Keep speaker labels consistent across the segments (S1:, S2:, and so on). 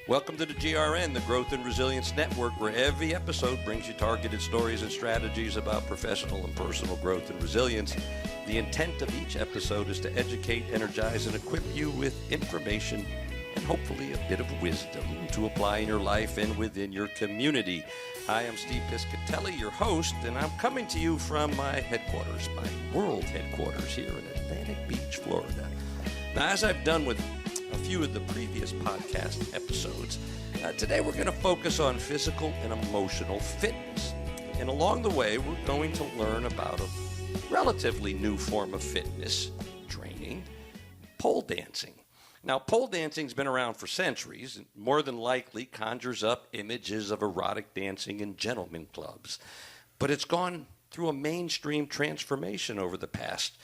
S1: Welcome to the GRN, the Growth and Resilience Network, where every episode brings you targeted stories and strategies about professional and personal growth and resilience. The intent of each episode is to educate, energize, and equip you with information and hopefully a bit of wisdom to apply in your life and within your community. Hi, I'm Steve Piscitelli, your host, and I'm coming to you from my headquarters, my world headquarters here in Atlantic Beach, Florida. Now, as I've done with a few of the previous podcast episodes, today we're going to focus on physical and emotional fitness. And along the way, we're going to learn about a relatively new form of fitness training, pole dancing. Now, pole dancing's been around for centuries and more than likely conjures up images of erotic dancing in gentlemen clubs. But it's gone through a mainstream transformation over the past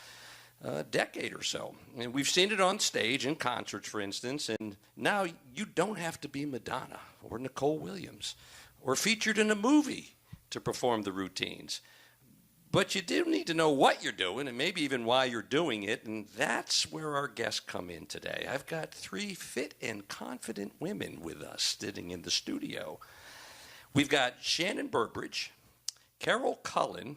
S1: decade or so. And we've seen it on stage in concerts, for instance, and now you don't have to be Madonna or Nicole Williams or featured in a movie to perform the routines. But you do need to know what you're doing and maybe even why you're doing it, and that's where our guests come in today. I've got three fit and confident women with us sitting in the studio. We've got Shannon Burbridge, Carol Cullen,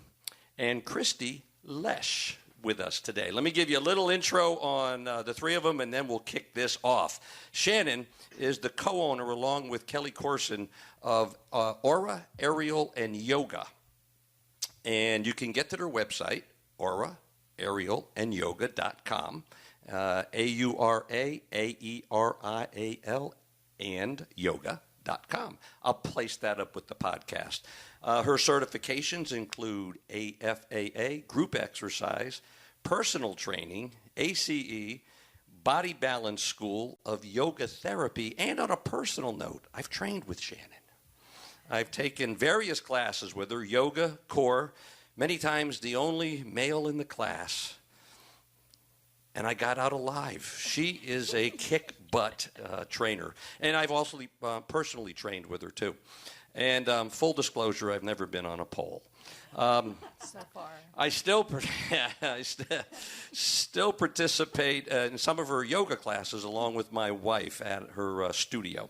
S1: and Christy Lesh with us today. Let me give you a little intro on the three of them, and then we'll kick this off. Shannon is the co-owner, along with Kelly Corson, of Aura, Aerial, and Yoga. And you can get to their website, Aura, Aerial, and Yoga.com, AURA, and Yoga.com. I'll place that up with the podcast. Her certifications include AFAA, group exercise, personal training, ACE, body balance school of yoga therapy, and on a personal note, I've trained with Shannon. I've taken various classes with her, yoga, core, many times the only male in the class, and I got out alive. She is a kick-butt trainer, and I've also personally trained with her, too. And full disclosure, I've never been on a pole.
S2: So far.
S1: I still participate in some of her yoga classes along with my wife at her studio.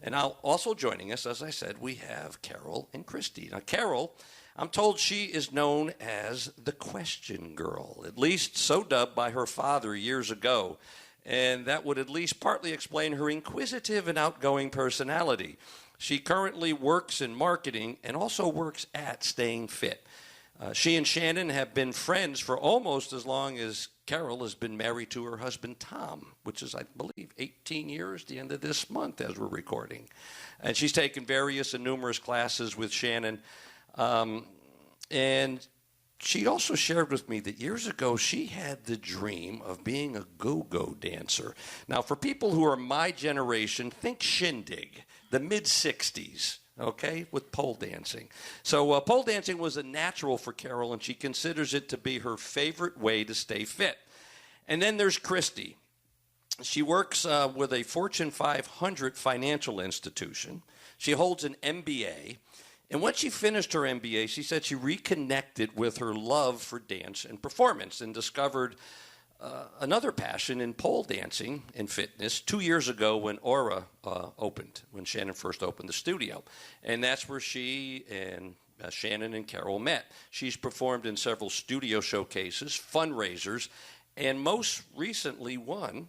S1: And also joining us, as I said, we have Carol and Christy. Now, Carol, I'm told she is known as the question girl, at least so dubbed by her father years ago. And that would at least partly explain her inquisitive and outgoing personality. She currently works in marketing and also works at Staying Fit. She and Shannon have been friends for almost as long as Carol has been married to her husband, Tom, which is, I believe, 18 years, the end of this month as we're recording. And she's taken various and numerous classes with Shannon. And she also shared with me that years ago she had the dream of being a go-go dancer. Now, for people who are my generation, think Shindig, the mid-'60s. Okay, with pole dancing. So pole dancing was a natural for Carol, and she considers it to be her favorite way to stay fit. And then there's Christy. She works with a Fortune 500 financial institution. She holds an MBA. And when she finished her MBA, she said she reconnected with her love for dance and performance and discovered another passion in pole dancing and fitness 2 years ago when Aura opened, when Shannon first opened the studio. And that's where she and Shannon and Carol met. She's performed in several studio showcases, fundraisers, and most recently won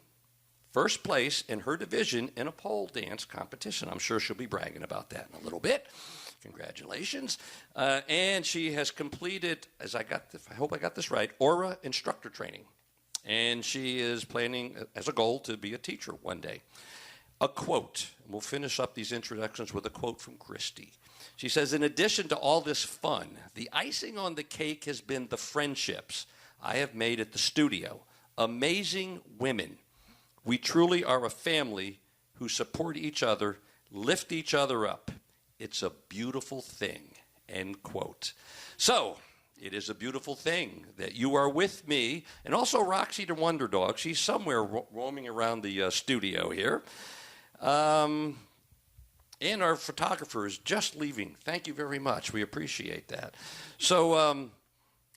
S1: first place in her division in a pole dance competition. I'm sure she'll be bragging about that in a little bit. Congratulations. And she has completed, I hope I got this right, Aura instructor training. And she is planning as a goal to be a teacher one day. A quote, and we'll finish up these introductions with a quote from Christy. She says, in addition to all this fun, the icing on the cake has been the friendships I have made at the studio. Amazing women. We truly are a family who support each other, lift each other up. It's a beautiful thing, end quote. So, it is a beautiful thing that you are with me, and also Roxy the Wonder Dog. She's somewhere roaming around the studio here. And our photographer is just leaving. Thank you very much. We appreciate that. So,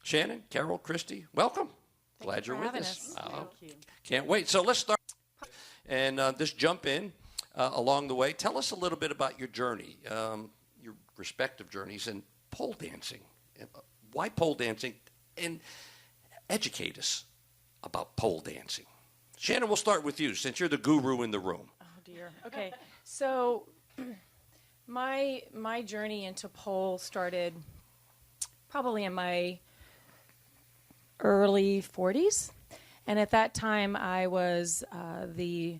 S1: Shannon, Carol, Christy, welcome. Glad you're with us.
S2: Thank you.
S1: Can't wait. So let's start and just jump in. along the way. Tell us a little bit about your journey, your respective journeys in pole dancing. Why pole dancing? And educate us about pole dancing. Shannon, we'll start with you since you're the guru in the room.
S2: Oh, dear. Okay. So my journey into pole started probably in my early 40s. And at that time, I was the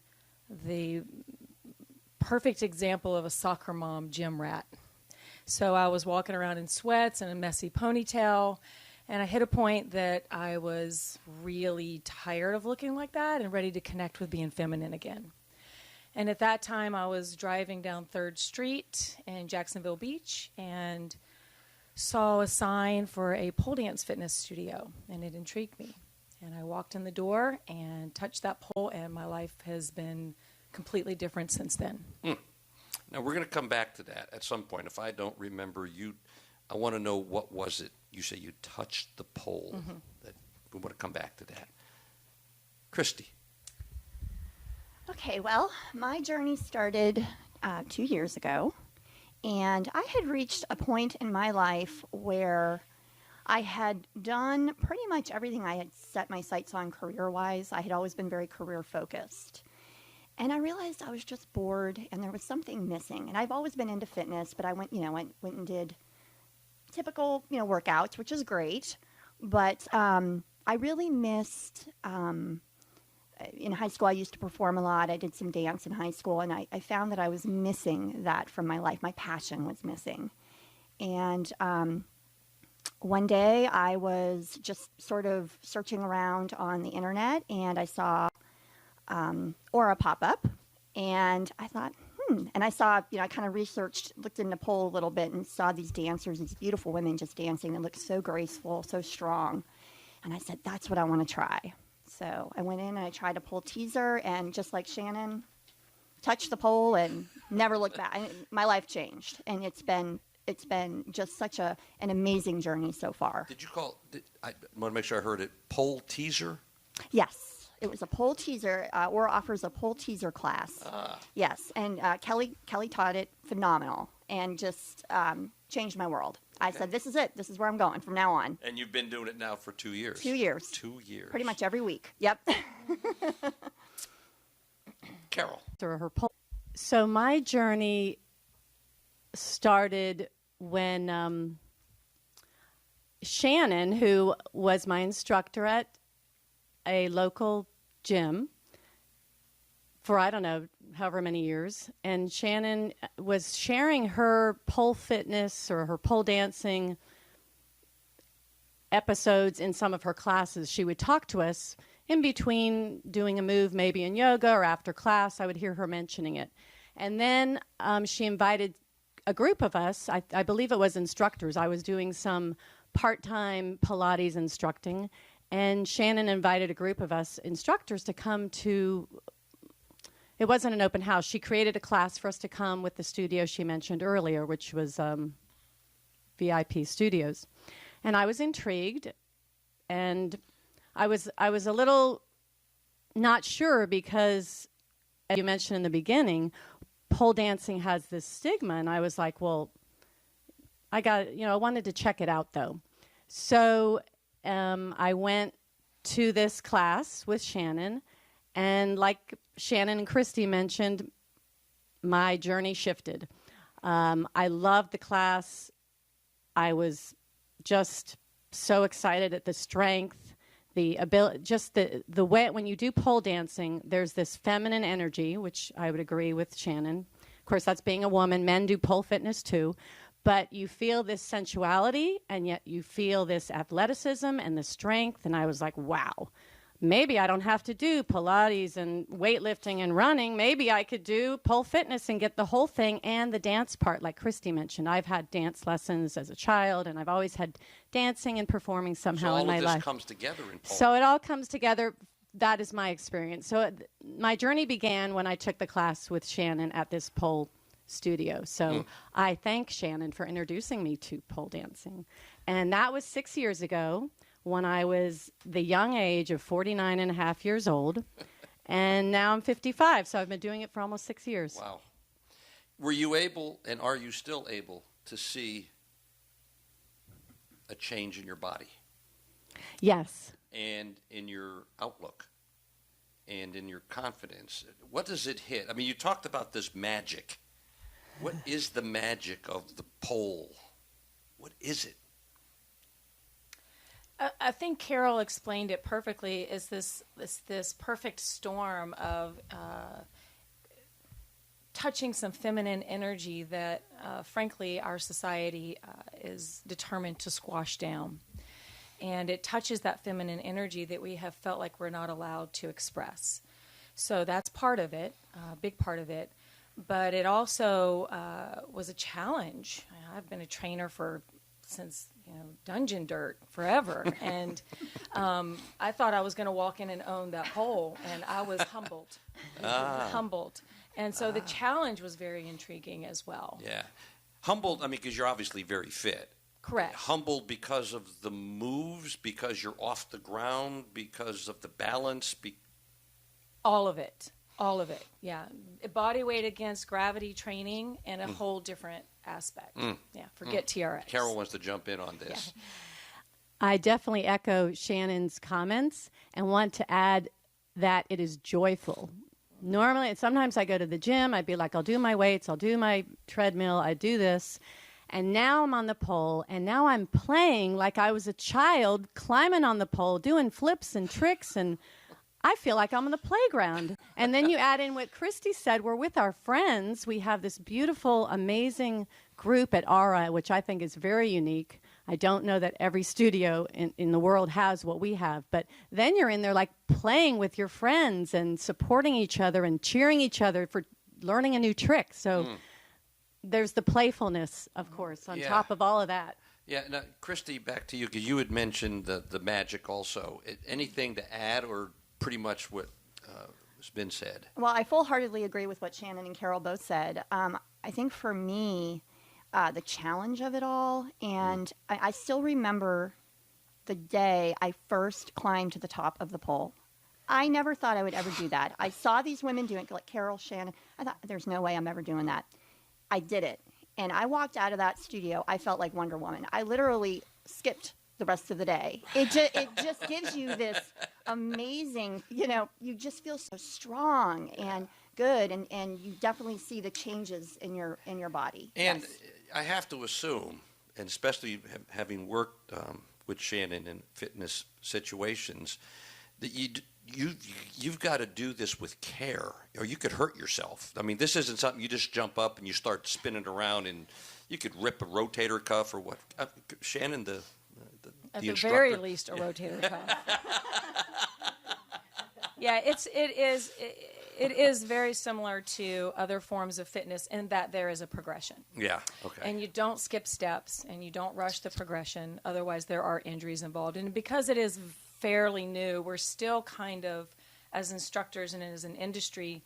S2: perfect example of a soccer mom gym rat. So I was walking around in sweats and a messy ponytail, and I hit a point that I was really tired of looking like that and ready to connect with being feminine again. And at that time, I was driving down 3rd Street in Jacksonville Beach and saw a sign for a pole dance fitness studio, and it intrigued me. And I walked in the door and touched that pole, and my life has been completely different since then.
S1: Now, we're going to come back to that at some point. If I don't remember, I want to know what was it. You say you touched the pole. We want to come back to that. Christy.
S3: Okay, well, my journey started 2 years ago, and I had reached a point in my life where I had done pretty much everything I had set my sights on career-wise. I had always been very career-focused. And I realized I was just bored and there was something missing. And I've always been into fitness, but I went and did typical, workouts, which is great. But I really missed, in high school I used to perform a lot. I did some dance in high school, and I found that I was missing that from my life. My passion was missing. And one day I was just sort of searching around on the internet, and I saw Aura pop up, and I thought, and I saw, I kind of looked into pole a little bit and saw these dancers, these beautiful women just dancing that looked so graceful, so strong. And I said, that's what I want to try. So I went in and I tried a pole teaser, and just like Shannon, touched the pole and never looked back. My life changed, and it's been just such an amazing journey so far.
S1: I want to make sure I heard it, pole teaser?
S3: Yes. It was a pole teaser. Aura offers a pole teaser class. Yes, and Kelly taught it phenomenal, and just changed my world. I said, this is it. This is where I'm going from now on.
S1: And you've been doing it now for 2 years.
S3: 2 years.
S1: 2 years.
S3: Pretty much every week. Yep.
S1: Carol.
S4: So my journey started when Shannon, who was my instructor at a local gym for, I don't know, however many years, and Shannon was sharing her pole fitness or her pole dancing episodes in some of her classes. She would talk to us in between doing a move, maybe in yoga or after class. I would hear her mentioning it. And then she invited a group of us, I believe it was instructors. I was doing some part-time Pilates instructing, and Shannon invited a group of us instructors to come to, it wasn't an open house. She created a class for us to come with the studio she mentioned earlier, which was VIP Studios. And I was intrigued, and I was a little not sure because, as you mentioned in the beginning, pole dancing has this stigma, and I was like, well, I wanted to check it out, though. So I went to this class with Shannon, and like Shannon and Christy mentioned, my journey shifted. I loved the class. I was just so excited at the strength, the ability, just the way when you do pole dancing, there's this feminine energy, which I would agree with Shannon. Of course, that's being a woman. Men do pole fitness too. But you feel this sensuality, and yet you feel this athleticism and the strength. And I was like, wow, maybe I don't have to do Pilates and weightlifting and running. Maybe I could do pole fitness and get the whole thing and the dance part, like Christy mentioned. I've had dance lessons as a child, and I've always had dancing and performing somehow in my life.
S1: So all of this comes together in pole.
S4: So it all comes together. That is my experience. So my journey began when I took the class with Shannon at this pole studio. So I thank Shannon for introducing me to pole dancing. And that was 6 years ago when I was the young age of 49 and a half years old. And now I'm 55, so I've been doing it for almost 6 years.
S1: Wow. Were you able, and are you still able, to see a change in your body
S4: Yes.
S1: and in your outlook and in your confidence? What does it hit? I mean, you talked about this magic. What is the magic of the pole? What is it?
S2: I think Carol explained it perfectly. Is this perfect storm of touching some feminine energy that, frankly, our society is determined to squash down, and it touches that feminine energy that we have felt like we're not allowed to express. So that's part of it, a big part of it. But it also was a challenge. I've been a trainer since Dungeon Dirt forever, and I thought I was going to walk in and own that pole, and I was humbled, humbled, and so the challenge was very intriguing as well.
S1: Yeah, humbled. I mean, because you're obviously very fit.
S2: Correct.
S1: Humbled because of the moves, because you're off the ground, because of the balance.
S2: All of it. All of it, yeah. Body weight against gravity training and a whole different aspect. Yeah, forget TRX.
S1: Carol wants to jump in on this.
S2: Yeah.
S4: I definitely echo Shannon's comments and want to add that it is joyful. Normally, sometimes I go to the gym, I'd be like, I'll do my weights, I'll do my treadmill, I do this. And now I'm on the pole, and now I'm playing like I was a child, climbing on the pole, doing flips and tricks, and I feel like I'm on the playground. And then you add in what Christy said, we're with our friends. We have this beautiful, amazing group at ARA, which I think is very unique. I don't know that every studio in the world has what we have. But then you're in there like playing with your friends and supporting each other and cheering each other for learning a new trick. So there's the playfulness, of course, on top of all of that.
S1: Yeah, now, Christy, back to you, because you had mentioned the magic also. Anything to add, or pretty much what has been said?
S3: Well, I full-heartedly agree with what Shannon and Carol both said. I think for me, the challenge of it all, and I still remember the day I first climbed to the top of the pole. I never thought I would ever do that. I saw these women doing it, like Carol, Shannon. I thought, there's no way I'm ever doing that. I did it. And I walked out of that studio, I felt like Wonder Woman. I literally skipped the rest of the day. It just gives you this amazing, you just feel so strong and good, and you definitely see the changes in your body.
S1: And
S3: yes.
S1: I have to assume, and especially having worked with Shannon in fitness situations, that you've got to do this with care, or you could hurt yourself. I mean, this isn't something you just jump up and you start spinning around, and you could rip a rotator cuff or what. Shannon,
S2: At the
S1: instructor.
S2: very least, a rotator cuff. Yeah, it is very similar to other forms of fitness in that there is a progression.
S1: Yeah, okay.
S2: And you don't skip steps, and you don't rush the progression. Otherwise, there are injuries involved. And because it is fairly new, we're still kind of, as instructors and as an industry,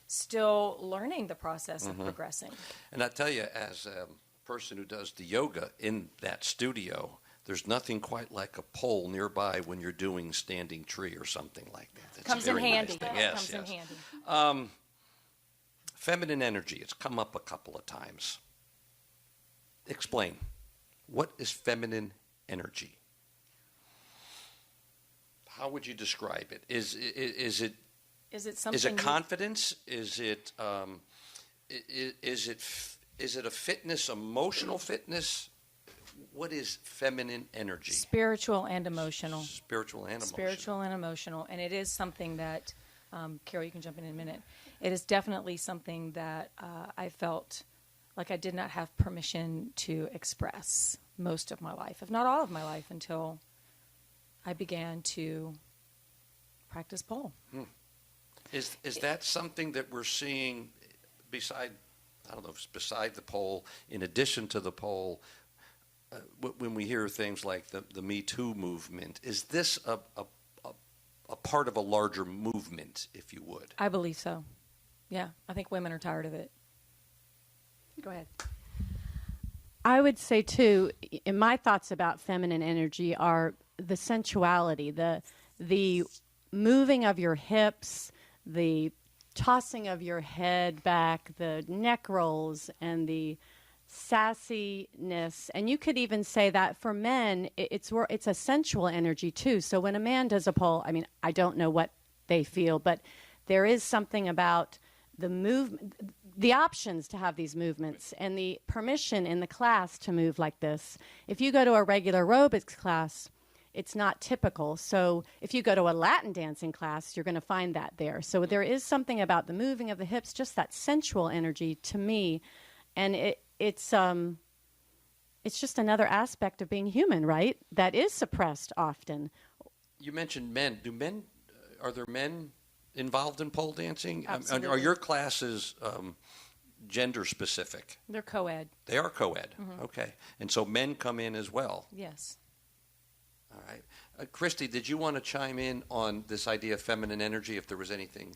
S2: still learning the process of progressing.
S1: And I tell you, as a person who does the yoga in that studio, there's nothing quite like a pole nearby when you're doing standing tree or something like that. That's
S2: Comes
S1: a
S2: in
S1: very
S2: handy.
S1: Nice thing.
S2: Yes,
S1: Yes,
S2: comes
S1: yes.
S2: in handy.
S1: Feminine energy. It's come up a couple of times. Explain. What is feminine energy? How would you describe it? Is it
S2: something?
S1: Is it confidence? Is it a fitness, emotional fitness? What is feminine energy?
S2: Spiritual and emotional.
S1: Spiritual and emotional.
S2: Spiritual and emotional. And it is something that, Carol, you can jump in a minute. It is definitely something that I felt like I did not have permission to express most of my life, if not all of my life, until I began to practice pole.
S1: Is that something that we're seeing beside the pole, in addition to the pole, when we hear things like the Me Too movement? Is this a part of a larger movement, if you would?
S2: I believe so. Yeah, I think women are tired of it. Go ahead.
S4: I would say, too, in my thoughts about feminine energy are the sensuality, the moving of your hips, the tossing of your head back, the neck rolls, and the sassiness. And you could even say that for men, it's a sensual energy too. So when a man does a pole, I mean, I don't know what they feel, but there is something about the movement, the options to have these movements, and the permission in the class to move like this. If you go to a regular aerobics class, it's not typical. So if you go to a Latin dancing class, you're going to find that there. So there is something about the moving of the hips, just that sensual energy to me, and it's just another aspect of being human, right? That is suppressed often.
S1: You mentioned men. Are there men involved in pole dancing?
S2: Absolutely.
S1: Are your classes gender specific?
S2: They're co-ed.
S1: They are co-ed. Mm-hmm. Okay. And so men come in as well.
S2: Yes.
S1: All right. Christy, did you want to chime in on this idea of feminine energy, if there was anything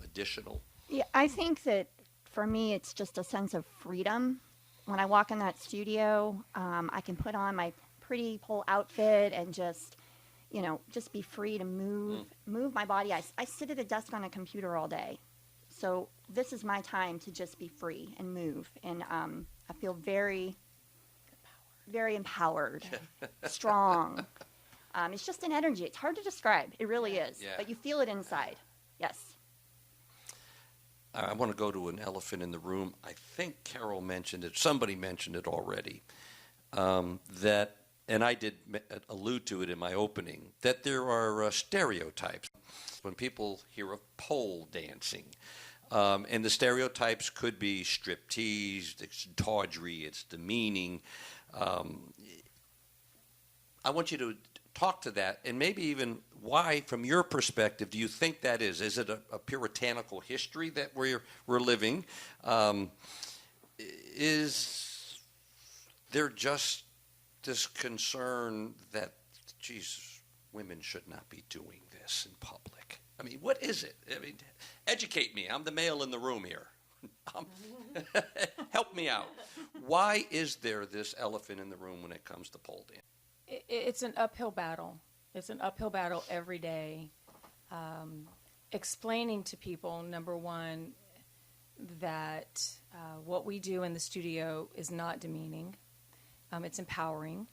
S1: additional?
S3: Yeah, I think that for me, it's just a sense of freedom. When I walk in that studio, I can put on my pretty pole outfit and just be free to move my body. I sit at a desk on a computer all day. So this is my time to just be free and move. And I feel very, very empowered, strong. It's just an energy. It's hard to describe. It really is.
S1: Yeah.
S3: But you feel it inside. Yes.
S1: I want to go to an elephant in the room. I think Carol mentioned it. Somebody mentioned it already. That, and I did allude to it in my opening, that there are stereotypes when people hear of pole dancing. And the stereotypes could be striptease, it's tawdry, it's demeaning. I want you to talk to that, and maybe even why, from your perspective, do you think that is? Is it a puritanical history that we're living? Is there just this concern that, geez, women should not be doing this in public? I mean, what is it? I mean, educate me. I'm the male in the room here. Help me out. Why is there this elephant in the room when it comes to pole dance?
S2: It's an uphill battle. It's an uphill battle every day. Explaining to people, number one, that what we do in the studio is not demeaning. It's empowering.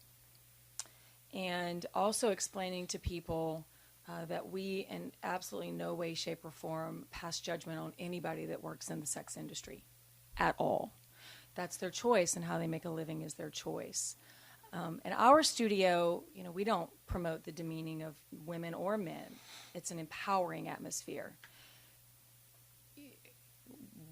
S2: And also explaining to people that we, in absolutely no way, shape, or form, pass judgment on anybody that works in the sex industry at all. That's their choice, and how they make a living is their choice. In our studio, we don't promote the demeaning of women or men. It's an empowering atmosphere.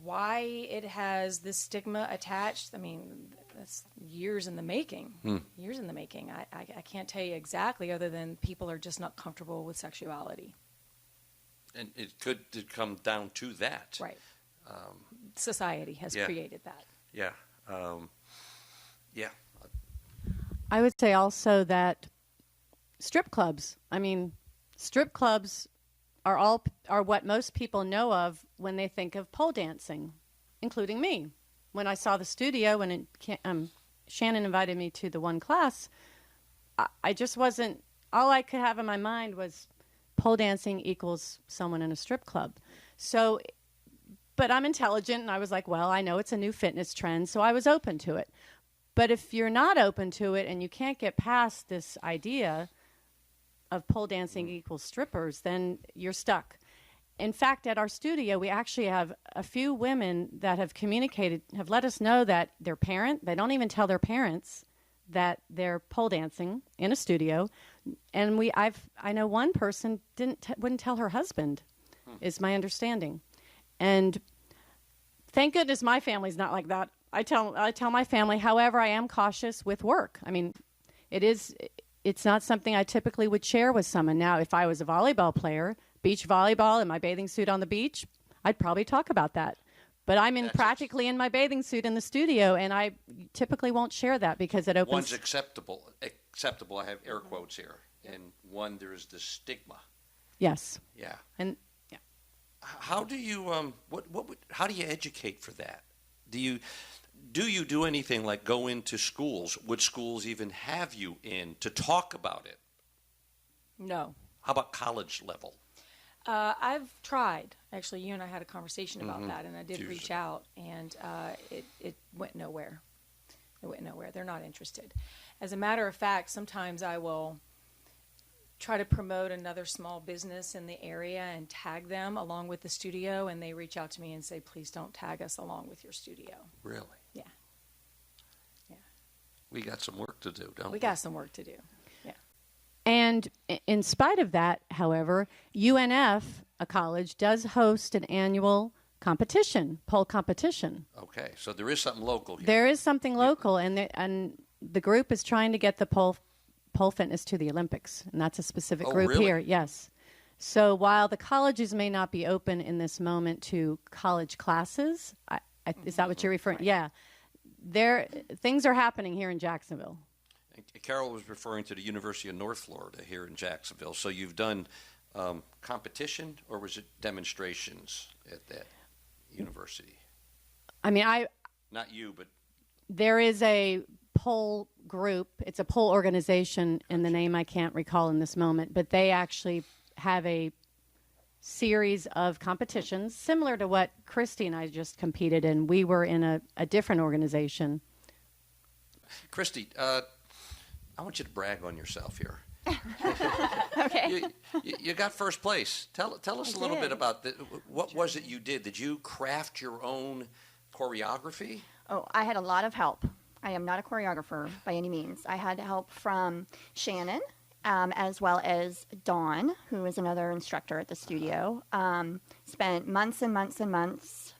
S2: Why it has this stigma attached, I mean, that's years in the making. Years in the making. I can't tell you exactly, other than people are just not comfortable with sexuality.
S1: And it could come down to that.
S2: Right. Society has created that.
S1: Yeah. Yeah.
S4: I would say also that strip clubs are what most people know of when they think of pole dancing, including me. When I saw the studio, when Shannon invited me to the one class, I just wasn't, all I could have in my mind was pole dancing equals someone in a strip club. So, but I'm intelligent, and I was like, well, I know it's a new fitness trend, so I was open to it. But if you're not open to it and you can't get past this idea of pole dancing equals strippers, then you're stuck. In fact, at our studio, we actually have a few women that have communicated, have let us know that their parent, they don't even tell their parents that they're pole dancing in a studio. And I know one person wouldn't tell her husband, is my understanding. And thank goodness my family's not like that. I tell my family, however, I am cautious with work. I mean, it's not something I typically would share with someone. Now, if I was a volleyball player, beach volleyball in my bathing suit on the beach, I'd probably talk about that. But I'm practically in my bathing suit in the studio, and I typically won't share that because it opens...
S1: One's acceptable, I have air quotes here. And one, there's the stigma.
S4: Yes.
S1: Yeah.
S4: And yeah.
S1: How do you how do you educate for that? Do you do anything like go into schools? Would schools even have you in to talk about it?
S2: No.
S1: How about college level?
S2: I've tried. Actually, you and I had a conversation about that, and I did reach out, and it went nowhere. It went nowhere. They're not interested. As a matter of fact, sometimes I will try to promote another small business in the area and tag them along with the studio, and they reach out to me and say, please don't tag us along with your studio.
S1: Really?
S2: Yeah. Yeah.
S1: We got some work to do, don't we?
S2: We got some work to do. Yeah.
S4: And in spite of that, however, UNF, a college, does host an annual competition, poll competition.
S1: Okay, so there is something local here.
S4: There is something local, and the group is trying to get the pole fitness to the Olympics, and that's a specific group
S1: really?
S4: here. Yes. So while the colleges may not be open in this moment to college classes, is that what you're referring?
S2: Right.
S4: Yeah, things are happening here in Jacksonville.
S1: Carol was referring to the University of North Florida here in Jacksonville. So you've done competition, or was it demonstrations at that university?
S4: I mean,
S1: Not you, but
S4: there is a poll group. It's a poll organization, and the name I can't recall in this moment, but they actually have a series of competitions similar to what Christy and I just competed in. We were in a different organization.
S1: Christy, I want you to brag on yourself here.
S3: Okay.
S1: You got first place. Tell us a little bit about what was it you did? Did you craft your own choreography?
S3: Oh, I had a lot of help. I am not a choreographer by any means. I had help from Shannon, as well as Dawn, who is another instructor at the studio. Spent months and months and months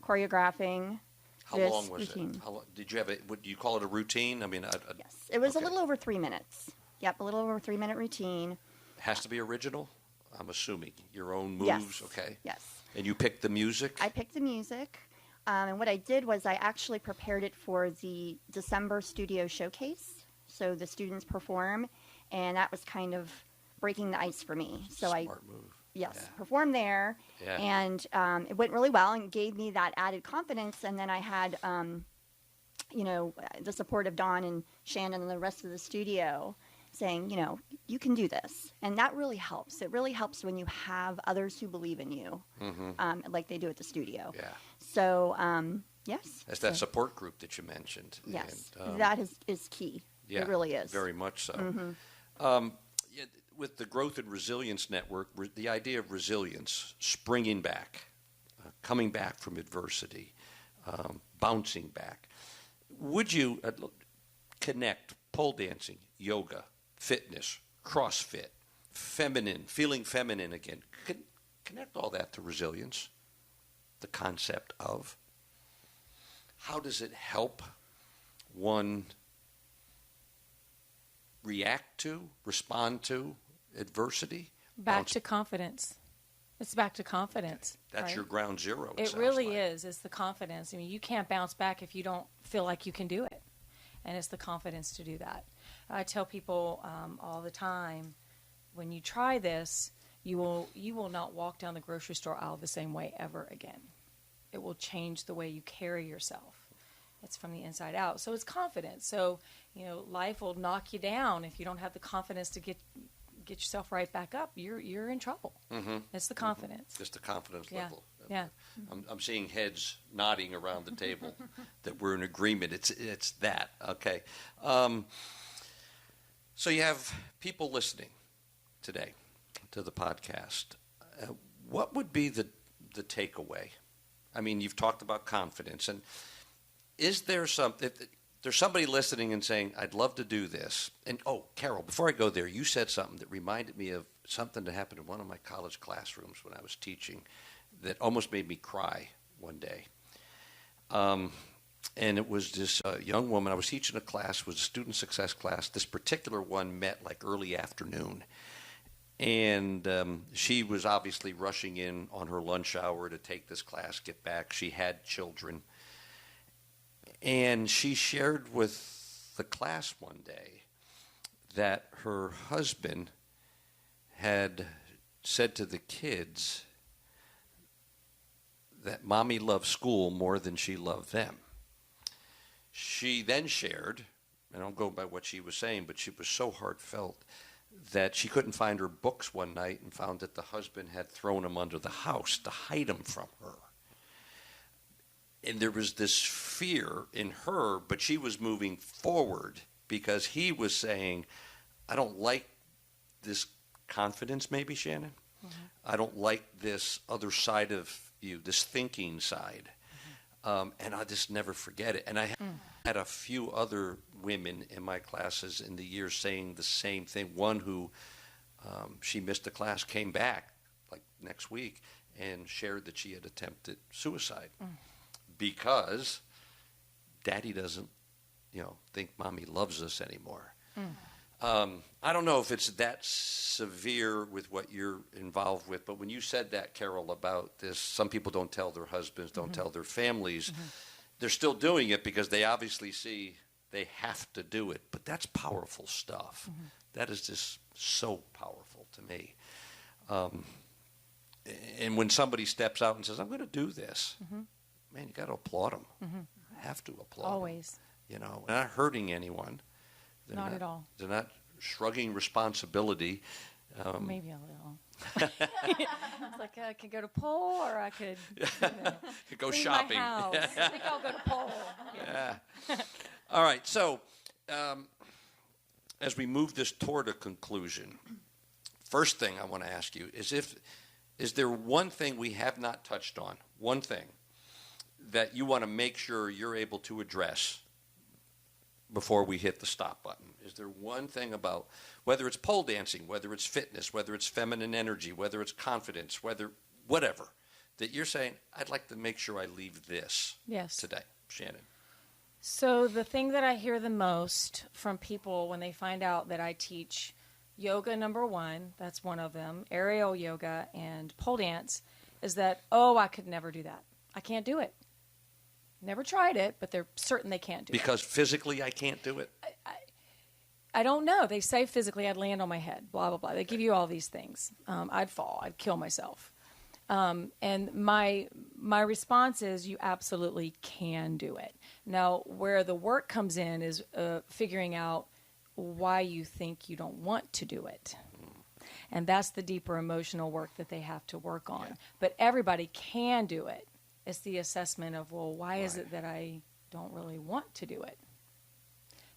S3: choreographing
S1: How
S3: this
S1: long was
S3: routine.
S1: it? Did you have it? Would you call it a routine? I mean,
S3: Yes, it was
S1: okay.
S3: a little over 3 minutes. Yep, a little over 3 minute routine.
S1: Has to be original. I'm assuming your own moves.
S3: Yes.
S1: Okay.
S3: Yes.
S1: And you picked the music.
S3: I picked the music. And what I did was I actually prepared it for the December studio showcase. So the students perform, and that was kind of breaking the ice for me. So
S1: Smart move.
S3: Yes, performed there,
S1: Yeah.
S3: and it went really well and gave me that added confidence. And then I had, the support of Dawn and Shannon and the rest of the studio saying, you can do this. And that really helps. It really helps when you have others who believe in you, like they do at the studio.
S1: Yeah.
S3: So, yes.
S1: That's that support group that you mentioned.
S3: Yes,
S1: And,
S3: that is key.
S1: yeah,
S3: It really is.
S1: Very much so. Yeah, with the Growth and Resilience Network, the idea of resilience, springing back, coming back from adversity, bouncing back. Would you connect pole dancing, yoga, fitness, CrossFit, feeling feminine again? Connect all that to resilience, the concept of how does it help one react to, respond to adversity?
S2: Back to confidence. It's back to confidence.
S1: That's
S2: right?
S1: your ground zero.
S2: It
S1: sounds
S2: really
S1: like.
S2: is. It's the confidence. I mean, you can't bounce back if you don't feel like you can do it. And it's the confidence to do that. I tell people all the time, when you try this, you will not walk down the grocery store aisle the same way ever again. It will change the way you carry yourself. It's from the inside out. So it's confidence. So, life will knock you down if you don't have the confidence to get yourself right back up. You're in trouble.
S1: Mm-hmm.
S2: It's the confidence.
S1: Just the confidence
S2: Yeah.
S1: level.
S2: Yeah.
S1: I'm seeing heads nodding around the table that we're in agreement. It's that. Okay. So you have people listening today to the podcast. What would be the takeaway? I mean, you've talked about confidence, and is there something? There's somebody listening and saying, I'd love to do this. And, Carol, before I go there, you said something that reminded me of something that happened in one of my college classrooms when I was teaching that almost made me cry one day. And it was this young woman. I was teaching a class, it was a student success class. This particular one met like early afternoon. And she was obviously rushing in on her lunch hour to take this class, get back. She had children. And she shared with the class one day that her husband had said to the kids that mommy loved school more than she loved them. She then shared, and I'll go by what she was saying, but she was so heartfelt, that she couldn't find her books one night and found that the husband had thrown them under the house to hide them from her. And there was this fear in her, but she was moving forward because he was saying, I don't like this confidence, maybe, Shannon. I don't like this other side of you, this thinking side. And I just never forget it. And I had a few other women in my classes in the years saying the same thing. One who, she missed a class, came back like next week and shared that she had attempted suicide because daddy doesn't, think mommy loves us anymore. I don't know if it's that severe with what you're involved with, but when you said that, Carol, about this, some people don't tell their husbands, don't tell their families. They're still doing it because they obviously see they have to do it. But that's powerful stuff. That is just so powerful to me. And when somebody steps out and says, I'm going to do this, man, you got to applaud them. Have to applaud
S2: Always.
S1: them. They're not hurting anyone.
S2: Not at all.
S1: They're not shrugging responsibility.
S2: Maybe a little. It's like I could go to pole, or I could
S1: go
S2: clean
S1: shopping.
S2: My house. I think I'll go to pole.
S1: Yeah. All right. So, as we move this toward a conclusion, first thing I want to ask you is there one thing we have not touched on, one thing that you want to make sure you're able to address before we hit the stop button? Is there one thing about, whether it's pole dancing, whether it's fitness, whether it's feminine energy, whether it's confidence, whatever, that you're saying, I'd like to make sure I leave this today? Shannon.
S2: So the thing that I hear the most from people when they find out that I teach yoga, number one, that's one of them, aerial yoga and pole dance, is that, I could never do that. I can't do it. Never tried it, but they're certain they can't do it.
S1: Because physically I can't do it?
S2: I don't know. They say physically I'd land on my head, blah, blah, blah. They give you all these things. I'd fall. I'd kill myself. And my response is you absolutely can do it. Now, where the work comes in is figuring out why you think you don't want to do it. And that's the deeper emotional work that they have to work on. Yeah. But everybody can do it. It's the assessment of, why is it that I don't really want to do it?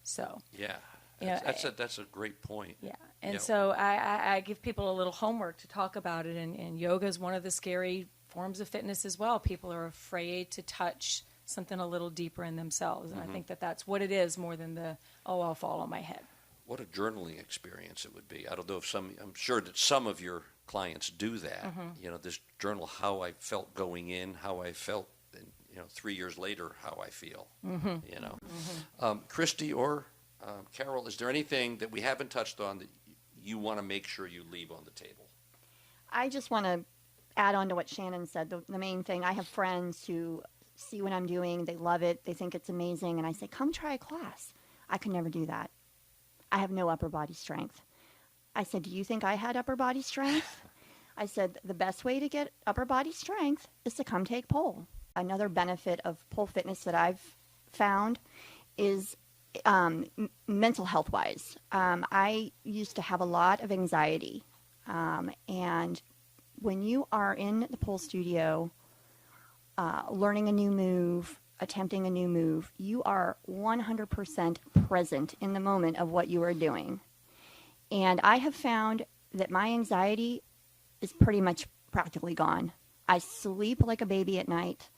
S2: So. Yeah.
S1: That's a great point.
S2: Yeah. And so I give people a little homework to talk about it. And yoga is one of the scary forms of fitness as well. People are afraid to touch something a little deeper in themselves. And I think that that's what it is more than I'll fall on my head. What a journaling experience it would be. I don't know if I'm sure that some of your clients do that. This journal, how I felt going in, how I felt, 3 years later, how I feel, Christy or Carol, is there anything that we haven't touched on that you want to make sure you leave on the table?
S3: I just want to add on to what Shannon said. The main thing, I have friends who see what I'm doing, they love it, they think it's amazing, and I say, come try a class. I could never do that. I have no upper body strength. I said, do you think I had upper body strength? I said, the best way to get upper body strength is to come take pole. Another benefit of pole fitness that I've found is mental health wise. I used to have a lot of anxiety. And when you are in the pole studio, learning a new move, attempting a new move, you are 100% present in the moment of what you are doing. And I have found that my anxiety is pretty much practically gone. I sleep like a baby at night.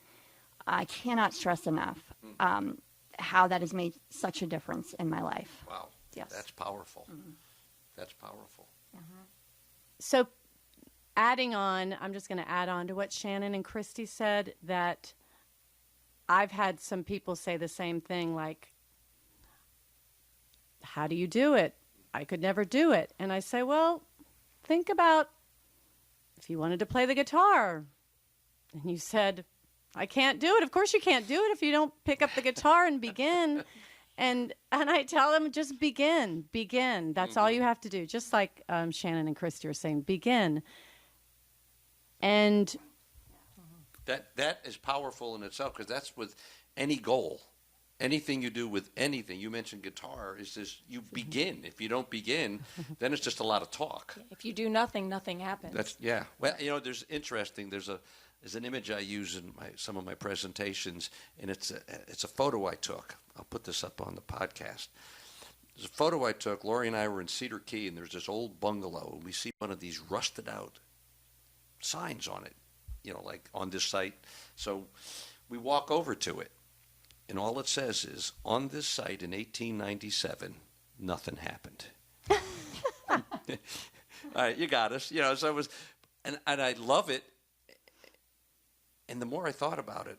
S3: I cannot stress enough how that has made such a difference in my life.
S1: Wow.
S3: Yes.
S1: That's powerful. That's powerful.
S4: So adding on, I'm just going to add on to what Shannon and Christy said, that I've had some people say the same thing, like, how do you do it? I could never do it. And I say, well, think about if you wanted to play the guitar. And you said, I can't do it. Of course you can't do it if you don't pick up the guitar and begin. And I tell them, just begin. That's all you have to do. Just like Shannon and Christy are saying, begin. And
S1: that is powerful in itself, because that's with any goal. anything you do with anything, you mentioned guitar, is just you begin. If you don't begin, then it's just a lot of talk.
S2: If you do nothing, nothing happens.
S1: Well, there's interesting. There's an image I use in some of my presentations, and it's a photo I took. I'll put this up on the podcast. There's a photo I took. Lori and I were in Cedar Key, and there's this old bungalow, and we see one of these rusted out signs on it, like on this site. So we walk over to it, and all it says is, on this site in 1897, nothing happened. All right, you got us. So it was, and I love it. And the more I thought about it,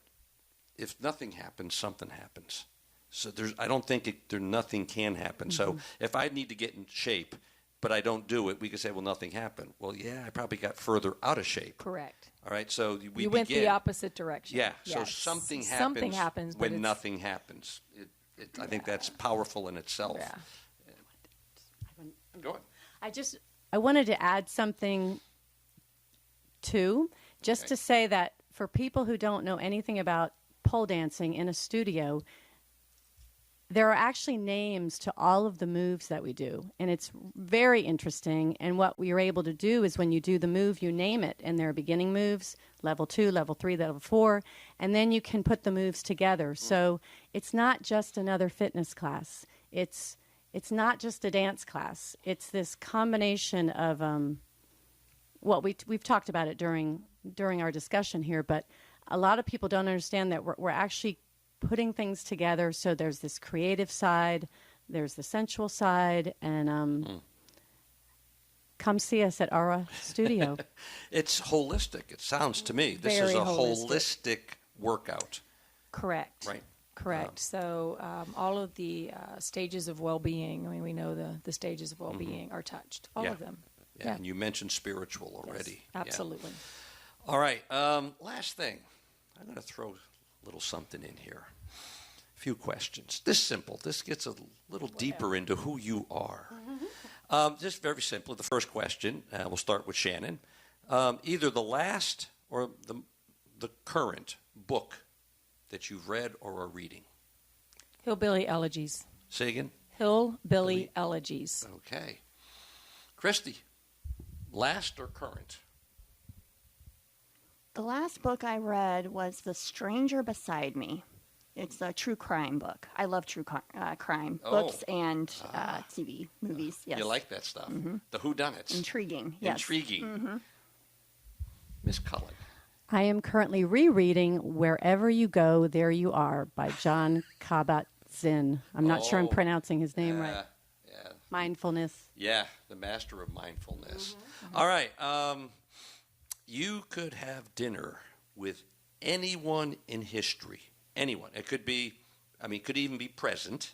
S1: if nothing happens, something happens. So I don't think nothing can happen. Mm-hmm. So if I need to get in shape, but I don't do it, we could say, well, nothing happened. Well, yeah, I probably got further out of shape.
S2: Correct.
S1: All right, so we
S2: went the opposite direction.
S1: Yeah,
S2: yes.
S1: So something
S2: happens
S1: when nothing happens. I think that's powerful in itself.
S2: Yeah.
S1: Go on.
S4: I wanted to add something, too, just to say that for people who don't know anything about pole dancing in a studio, there are actually names to all of the moves that we do, and it's very interesting. And what we are able to do is when you do the move, you name it, and there are beginning moves, level 2, level 3, level 4, and then you can put the moves together. So it's not just another fitness class. It's not just a dance class. It's this combination of we've talked about it during our discussion here, but a lot of people don't understand that we're actually putting things together. So there's this creative side, there's the sensual side, and come see us at Aura Studio.
S1: It's holistic, it sounds to me. This is a holistic workout.
S2: Correct.
S1: Right.
S2: Correct. So all of the stages of well-being, I mean, we know the stages of well-being are touched, all of them.
S1: Yeah, and you mentioned spiritual already.
S2: Yes, absolutely.
S1: Yeah. All right, last thing. I'm going to throw a little something in here. A few questions. This simple. This gets a little deeper into who you are. Just very simply, the first question, we'll start with Shannon. Either the last or the current book that you've read or are reading.
S2: Hillbilly Elegies.
S1: Say again?
S2: Hillbilly Elegies.
S1: Okay. Christy, last or current?
S3: The last book I read was The Stranger Beside Me. It's a true crime book. I love true crime books and TV movies. Yes.
S1: You like that stuff. Mm-hmm. The whodunits.
S3: Intriguing. Yes.
S1: Intriguing.
S3: Mm-hmm.
S1: Miss Cullen.
S4: I am currently rereading Wherever You Go, There You Are by John Kabat-Zinn. I'm not sure I'm pronouncing his name right.
S1: Yeah.
S4: Mindfulness.
S1: Yeah, the master of mindfulness. Mm-hmm. All right. You could have dinner with anyone in history. Anyone. It could even be present,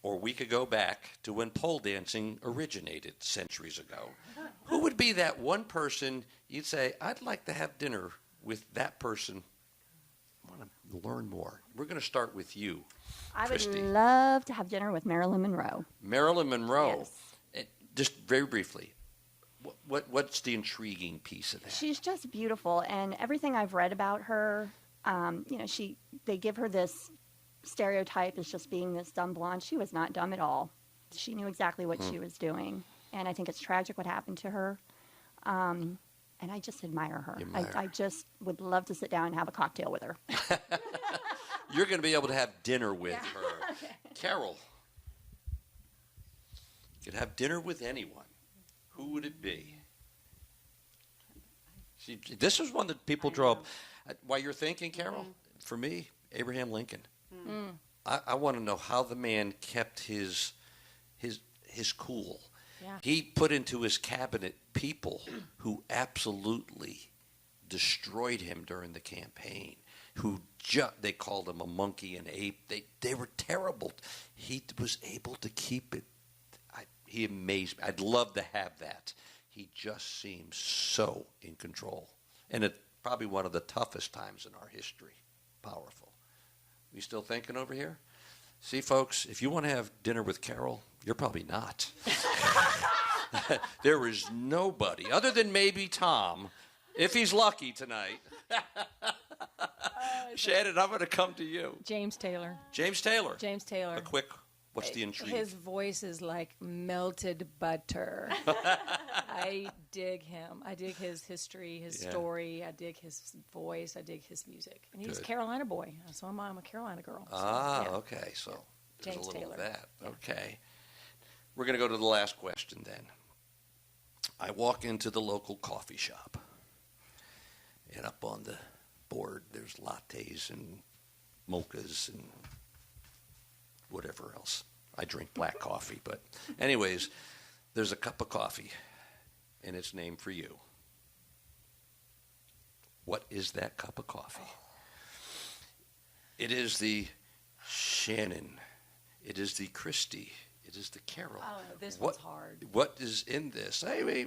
S1: or we could go back to when pole dancing originated centuries ago. Who would be that one person you'd say, I'd like to have dinner with that person? I want to learn more. We're going to start with you, Christy.
S3: I would love to have dinner with Marilyn Monroe.
S1: Marilyn Monroe.
S3: Yes.
S1: Just very briefly, what's the intriguing piece of that?
S3: She's just beautiful, and everything I've read about her, they give her this stereotype as just being this dumb blonde. She was not dumb at all. She knew exactly what she was doing, and I think it's tragic what happened to her. And I just admire her. I just would love to sit down and have a cocktail with her.
S1: You're going to be able to have dinner with her. Okay. Carol, you could have dinner with anyone. Who would it be? This is one that people draw up. While you're thinking, Carol, for me, Abraham Lincoln. I want to know how the man kept his cool.
S2: Yeah.
S1: He put into his cabinet people who absolutely destroyed him during the campaign, they called him a monkey, an ape. They were terrible. He was able to keep it. He amazed me. I'd love to have that. He just seems so in control. And it's probably one of the toughest times in our history. Powerful. You still thinking over here? See, folks, if you want to have dinner with Carol, you're probably not. There is nobody, other than maybe Tom, if he's lucky tonight. Shannon, I'm going to come to you.
S2: James Taylor.
S1: James Taylor.
S2: James Taylor.
S1: A quick, what's the intrigue?
S2: His voice is like melted butter. I dig him. I dig his history, his story. I dig his voice. I dig his music. And he's a Carolina boy. So I'm a Carolina girl. So,
S1: okay. So there's
S2: James
S1: a little
S2: Taylor.
S1: of that. Okay. We're going to go to the last question then. I walk into the local coffee shop, and up on the board there's lattes and mochas and whatever else. I drink black coffee, but anyways, there's a cup of coffee, and it's named for you. What is that cup of coffee? It is the Shannon. It is the Christy. It is the Carol.
S2: Oh, this one's hard.
S1: What is in this? Hey,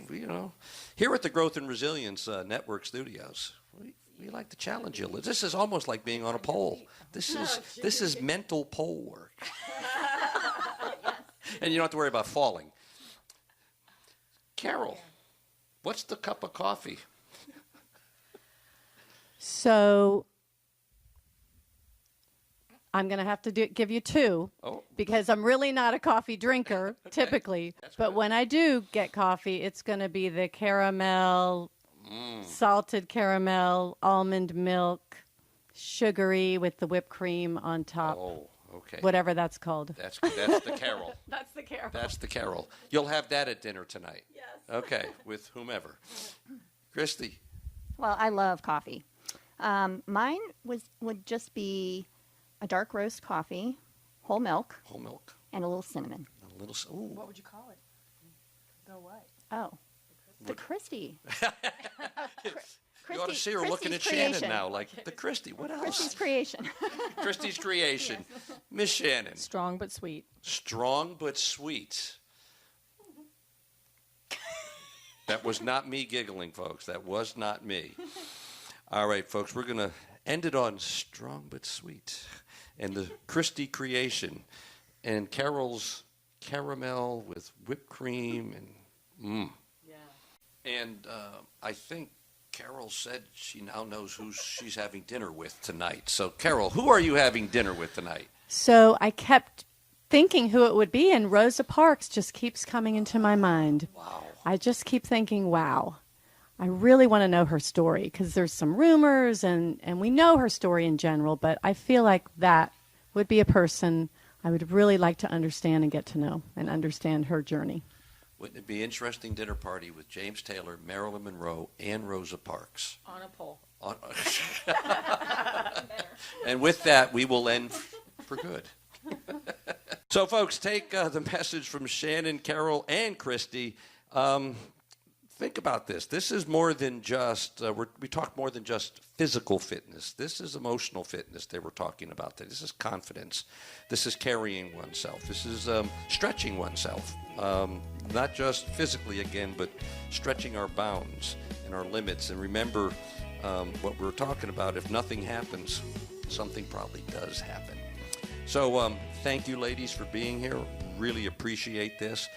S1: here at the Growth and Resilience Network Studios, we like to challenge you. This is almost like being on a poll. This is mental poll work. And you don't have to worry about falling. Carol, what's the cup of coffee?
S4: So I'm going to have to give you two because I'm really not a coffee drinker typically. But when I do get coffee, it's going to be the caramel, salted caramel, almond milk, sugary with the whipped cream on top.
S1: Oh, okay.
S4: Whatever that's called.
S1: That's the Carol.
S4: That's the Carol.
S1: That's the Carol. You'll have that at dinner tonight.
S4: Yes.
S1: Okay, with whomever. Christy.
S3: Well, I love coffee. Mine would just be a dark roast coffee, whole milk, and a little cinnamon.
S2: What would you call it? The what?
S3: Oh, the Christy.
S1: You ought to see her looking at
S3: Christy's
S1: Shannon now, like the Christy. What else?
S3: Christy's creation.
S1: Christy's creation. Miss Shannon.
S2: Strong but sweet.
S1: Strong but sweet. That was not me giggling, folks. That was not me. All right, folks, we're going to end it on strong but sweet. And the Christy creation. And Carol's caramel with whipped cream. And And I think Carol said she now knows who she's having dinner with tonight. So, Carol, who are you having dinner with tonight?
S4: So I kept thinking who it would be, and Rosa Parks just keeps coming into my mind.
S1: Wow.
S4: I just keep thinking, wow, I really want to know her story because there's some rumors, and we know her story in general, but I feel like that would be a person I would really like to understand and get to know and understand her journey.
S1: Wouldn't it be an interesting dinner party with James Taylor, Marilyn Monroe, and Rosa Parks?
S2: On a pole.
S1: And with that, we will end for good. So, folks, take the message from Shannon, Carol, and Christy. Think about this. This is more than just, we talk more than just physical fitness. This is emotional fitness they were talking about. This is confidence. This is carrying oneself. This is stretching oneself. Not just physically, again, but stretching our bounds and our limits. And remember what we're talking about. If nothing happens, something probably does happen. So thank you, ladies, for being here. Really appreciate this.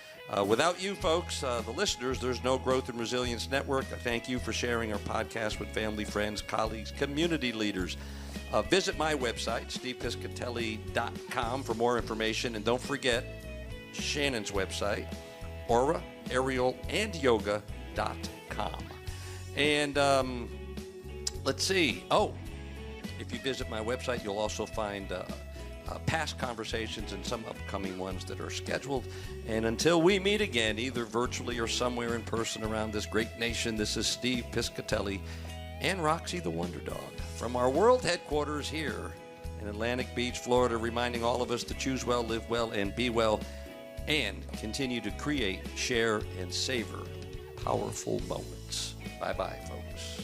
S1: Without you folks, the listeners, there's no Growth and Resilience Network. I thank you for sharing our podcast with family, friends, colleagues, community leaders. Visit my website, stevepiscitelli.com, for more information. And don't forget Shannon's website, aura, aerial, and yoga.com. And let's see. Oh, if you visit my website, you'll also find past conversations and some upcoming ones that are scheduled. And until we meet again, either virtually or somewhere in person around this great nation, this is Steve Piscitelli and Roxy the Wonder Dog from our world headquarters here in Atlantic Beach, Florida, reminding all of us to choose well, live well, and be well, and continue to create, share, and savor powerful moments. Bye-bye, folks.